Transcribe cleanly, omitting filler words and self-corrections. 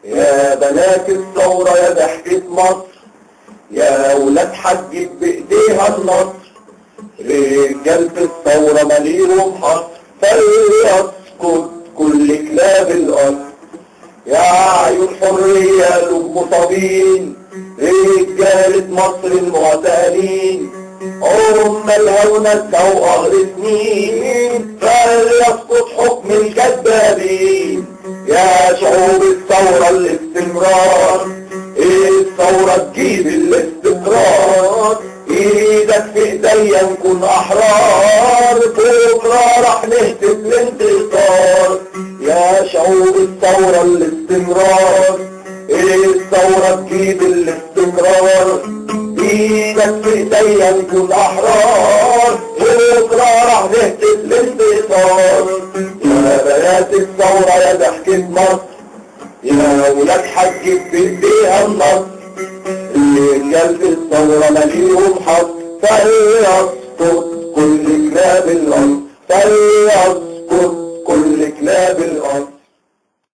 يا بنات الثورة يا ضحكة مصر، يا ولاد حجت بإيديها النصر، رجالة الثورة ماليهم حصر، فليسكت كل كلاب القصر. يا عيون حرية لب مصابين، رجالة مصر المعتقلين، هم الهونة وقهر سنين، فليسقط حكم الكذابين. يا شعوب الثورة الاستمرار، الثورة تجيب الاستقرار، ايدك في ايديا نكون احرار، بكرة راح نهتف الانتصار. يا شعوب الثورة الاستمرار، الثورة تجيب الاستقرار، ايدك في ايديا نكون احرار، بكرة راح نهتف الانتصار. يا بنات الثورة يا ضحكة مصر، يا ولاد حجت بإيديها النصر، رجالة الثورة ماليهم حصر، فليسقط كل كلاب الأرض، فليسقط